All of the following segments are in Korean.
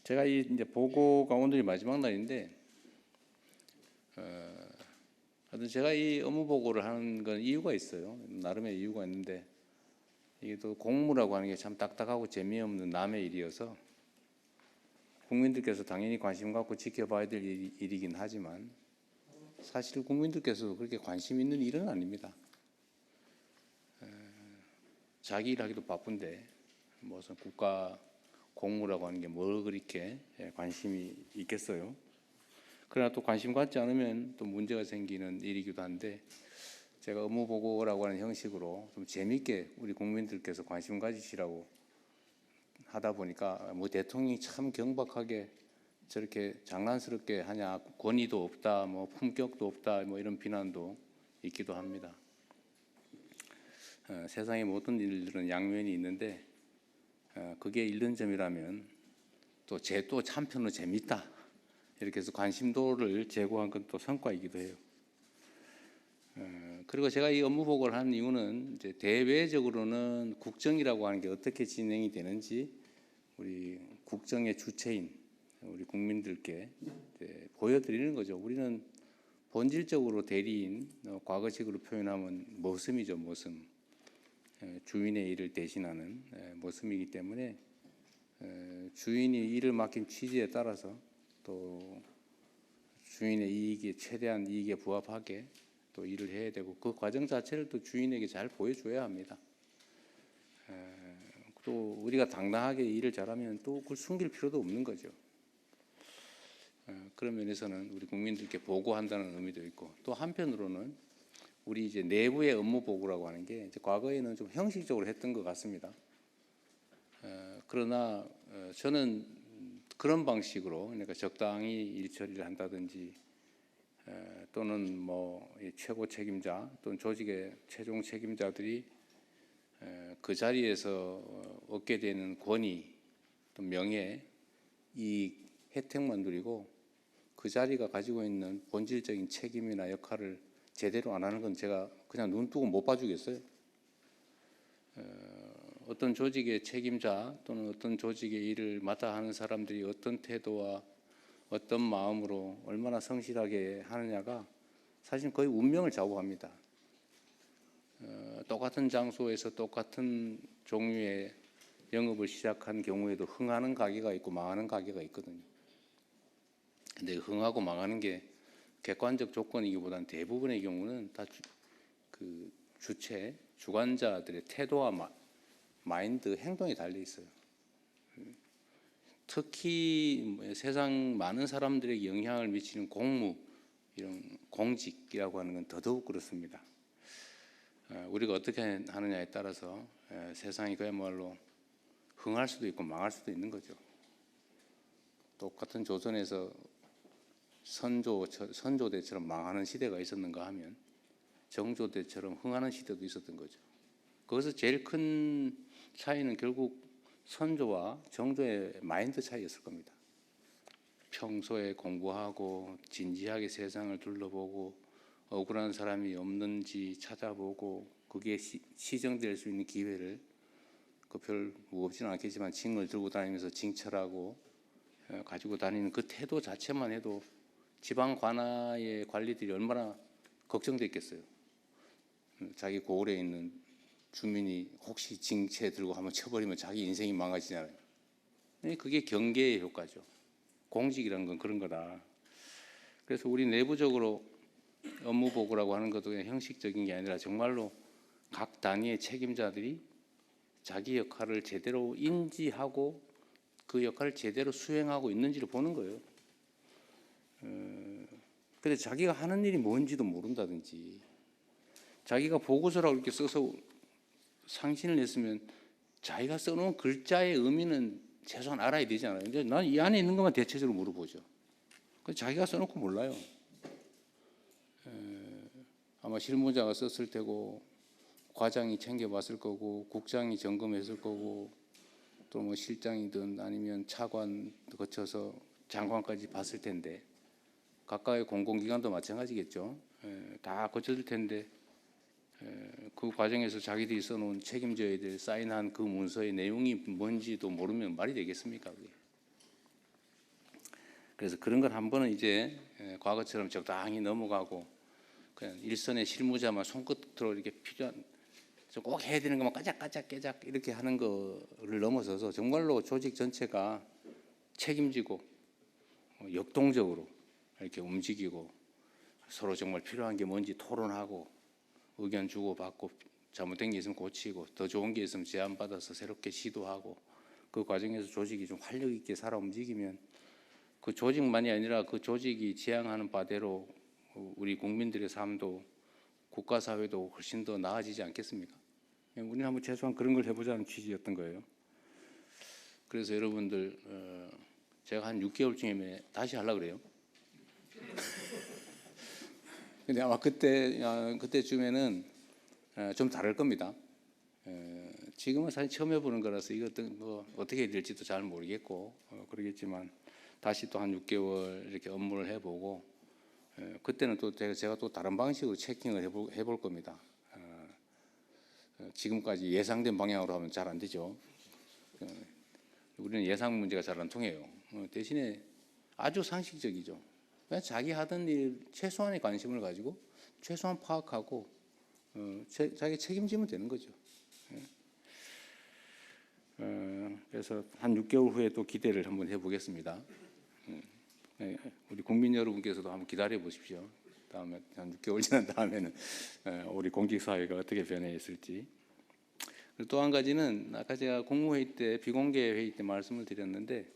제가 이제 보고가 오늘이 마지막 날인데, 하여튼 제가 이 업무 보고를 하는 건 이유가 있어요. 나름의 이유가 있는데, 이게 또 공무라고 하는 게 참 딱딱하고 재미없는 남의 일이어서 국민들께서 당연히 관심 갖고 지켜봐야 될 일이긴 하지만 사실 국민들께서도 그렇게 관심 있는 일은 아닙니다. 자기 일하기도 바쁜데 무슨 국가 공무라고 하는 게 뭘 그렇게 관심이 있겠어요. 그러나 또 관심 갖지 않으면 또 문제가 생기는 일이기도 한데, 제가 업무 보고라고 하는 형식으로 좀 재미있게 우리 국민들께서 관심 가지시라고 하다 보니까 뭐 대통령이 참 경박하게 저렇게 장난스럽게 하냐, 권위도 없다, 뭐 품격도 없다, 뭐 이런 비난도 있기도 합니다. 세상의 모든 일들은 양면이 있는데, 그게 잃는 점이라면 또 한편으로 재밌다, 이렇게 해서 관심도를 제고한 건 또 성과이기도 해요. 그리고 제가 이 업무 보고를 한 이유는 이제 대외적으로는 국정이라고 하는 게 어떻게 진행이 되는지 우리 국정의 주체인 우리 국민들께 보여드리는 거죠. 우리는 본질적으로 대리인, 과거식으로 표현하면 머슴이죠, 머슴. 주인의 일을 대신하는 머슴이기 때문에 주인이 일을 맡긴 취지에 따라서 또 주인의 이익에 최대한 이익에 부합하게 또 일을 해야 되고, 그 과정 자체를 또 주인에게 잘 보여줘야 합니다. 또 우리가 당당하게 일을 잘하면 또 그걸 숨길 필요도 없는 거죠. 그런 면에서는 우리 국민들께 보고한다는 의미도 있고, 또 한편으로는 우리 이제 내부의 업무 보고라고 하는 게 이제 과거에는 좀 형식적으로 했던 것 같습니다. 그러나 저는 그런 방식으로, 그러니까 적당히 일 처리를 한다든지 또는 뭐 최고 책임자 또는 조직의 최종 책임자들이 그 자리에서 얻게 되는 권위, 또 명예, 이익, 혜택만 누리고 그 자리가 가지고 있는 본질적인 책임이나 역할을 제대로 안 하는 건 제가 그냥 눈 뜨고 못 봐주겠어요. 어떤 조직의 책임자 또는 어떤 조직의 일을 맡아 하는 사람들이 어떤 태도와 어떤 마음으로 얼마나 성실하게 하느냐가 사실 거의 운명을 좌우합니다. 똑같은 장소에서 똑같은 종류의 영업을 시작한 경우에도 흥하는 가게가 있고 망하는 가게가 있거든요. 근데 흥하고 망하는 게 객관적 조건이기보다는 대부분의 경우는 다 그 주체, 주관자들의 태도와 마인드, 행동이 달려 있어요. 특히 세상 많은 사람들에게 영향을 미치는 공무, 이런 공직이라고 하는 건 더더욱 그렇습니다. 우리가 어떻게 하느냐에 따라서 세상이 그야말로 흥할 수도 있고 망할 수도 있는 거죠. 똑같은 조선에서 선조대처럼 망하는 시대가 있었는가 하면 정조대처럼 흥하는 시대도 있었던 거죠. 거기서 제일 큰 차이는 결국 선조와 정조의 마인드 차이였을 겁니다. 평소에 공부하고 진지하게 세상을 둘러보고 억울한 사람이 없는지 찾아보고 그게 시정될 수 있는 기회를 별 무겁지는 않겠지만 징을 들고 다니면서 징철하고 가지고 다니는 그 태도 자체만 해도 지방 관아의 관리들이 얼마나 걱정됐겠어요. 자기 고을에 있는 주민이 혹시 징체 들고 한번 쳐버리면 자기 인생이 망가지잖아요. 그게 경계의 효과죠. 공직이라는 건 그런 거다. 그래서 우리 내부적으로 업무 보고라고 하는 것도 그냥 형식적인 게 아니라 정말로 각 단위의 책임자들이 자기 역할을 제대로 인지하고 그 역할을 제대로 수행하고 있는지를 보는 거예요. 근데 자기가 하는 일이 뭔지도 모른다든지, 자기가 보고서라고 이렇게 써서 상신을 냈으면 자기가 써놓은 글자의 의미는 최소한 알아야 되잖아요. 근데 난 이 안에 있는 것만 대체적으로 물어보죠. 자기가 써놓고 몰라요. 아마 실무자가 썼을 테고, 과장이 챙겨봤을 거고, 국장이 점검했을 거고, 또 뭐 실장이든 아니면 차관 거쳐서 장관까지 봤을 텐데, 각각의 공공기관도 마찬가지겠죠. 다 거쳤을 텐데 그 과정에서 자기들이 써놓은 책임져야 될 사인한 그 문서의 내용이 뭔지도 모르면 말이 되겠습니까? 그게. 그래서 그런 걸 한 번은 이제 과거처럼 적당히 넘어가고 그냥 일선의 실무자만 손끝으로 이렇게 필요한 꼭 해야 되는 것만 까작까작 깨작 이렇게 하는 거를 넘어서서 정말로 조직 전체가 책임지고 역동적으로 이렇게 움직이고 서로 정말 필요한 게 뭔지 토론하고 의견 주고받고 잘못된 게 있으면 고치고 더 좋은 게 있으면 제안받아서 새롭게 시도하고 그 과정에서 조직이 좀 활력 있게 살아 움직이면 그 조직만이 아니라 그 조직이 지향하는 바대로 우리 국민들의 삶도 국가 사회도 훨씬 더 나아지지 않겠습니까? 우리는 한번 최소한 그런 걸 해보자는 취지였던 거예요. 그래서 여러분들 제가 한 6개월쯤에 다시 하려고 그래요. 근데 아마 그때쯤에는 좀 다를 겁니다. 지금은 사실 처음 해보는 거라서 이것도 뭐 어떻게 될지도 잘 모르겠고 그러겠지만 다시 또 한 6개월 이렇게 업무를 해보고 그때는 또 제가 또 다른 방식으로 체킹을 해볼 겁니다. 지금까지 예상된 방향으로 하면 잘 안 되죠. 우리는 예상 문제가 잘 안 통해요. 대신에 아주 상식적이죠. 그냥 자기 하던 일 최소한의 관심을 가지고 최소한 파악하고 자기 책임지면 되는 거죠. 그래서 한 6개월 후에 또 기대를 한번 해보겠습니다. 우리 국민 여러분께서도 한번 기다려 보십시오. 다음에 한 6개월 지난 다음에는 우리 공직사회가 어떻게 변해 있을지. 또 한 가지는 아까 제가 국무회의 때 비공개 회의 때 말씀을 드렸는데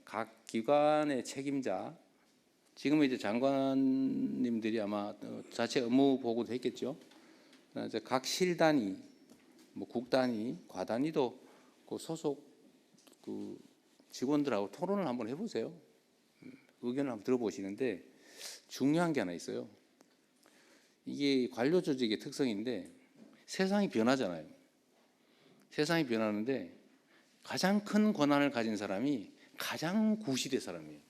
각 기관의 책임자 지금은 이제 장관님들이 아마 자체 업무 보고도 했겠죠. 이제 각 실 단위, 뭐 국 단위, 과 단위도 그 소속 그 직원들하고 토론을 한번 해보세요. 의견을 한번 들어보시는데 중요한 게 하나 있어요. 이게 관료 조직의 특성인데 세상이 변하잖아요. 세상이 변하는데 가장 큰 권한을 가진 사람이 가장 구시대 사람이에요.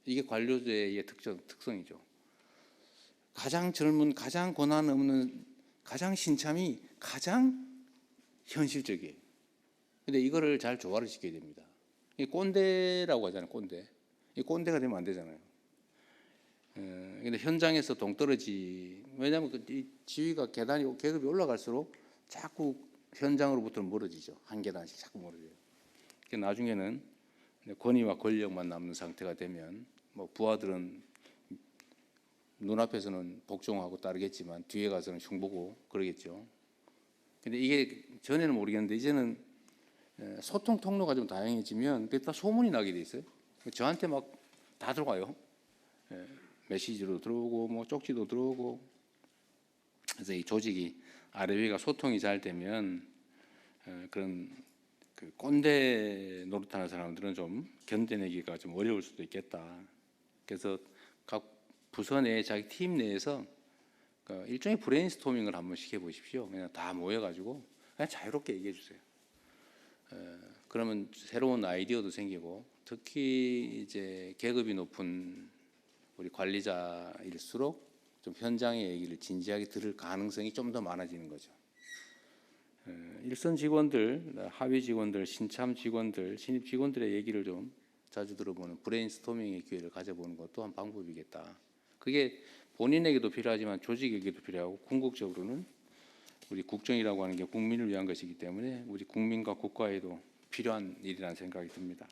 이게 관료제의 특성이죠. 가장 젊은, 가장 권한 없는, 가장 신참이 가장 현실적이에요. 근데 이거를 잘 조화를 시켜야 됩니다. 이 꼰대라고 하잖아요, 꼰대. 이 꼰대가 되면 안 되잖아요. 근데 현장에서 동떨어지. 왜냐하면 이 지위가 계급이 올라갈수록 자꾸 현장으로부터 멀어지죠. 한 계단씩 자꾸 멀어져요. 나중에는 권위와 권력만 남는 상태가 되면 뭐 부하들은 눈앞에서는 복종하고 따르겠지만 뒤에 가서는 흉보고 그러겠죠. 근데 이게 전에는 모르겠는데 이제는 소통 통로가 좀 다양해지면 그게 다 소문이 나게 돼 있어요. 저한테 막 다 들어와요. 메시지로 들어오고 뭐 쪽지도 들어오고. 그래서 이 조직이 아래 위가 소통이 잘 되면 그런 그 꼰대 노릇하는 사람들은 좀 견뎌내기가 좀 어려울 수도 있겠다. 그래서 각 부서 내 자기 팀 내에서 일종의 브레인스토밍을 한번 시켜보십시오. 그냥 다 모여가지고 그냥 자유롭게 얘기해 주세요. 그러면 새로운 아이디어도 생기고 특히 이제 계급이 높은 우리 관리자일수록 좀 현장의 얘기를 진지하게 들을 가능성이 좀 더 많아지는 거죠. 일선 직원들, 하위 직원들, 신참 직원들, 신입 직원들의 얘기를 좀 자주 들어보는 브레인스토밍의 기회를 가져보는 것도 한 방법이겠다. 그게 본인에게도 필요하지만 조직에게도 필요하고 궁극적으로는 우리 국정이라고 하는 게 국민을 위한 것이기 때문에 우리 국민과 국가에도 필요한 일이라는 생각이 듭니다.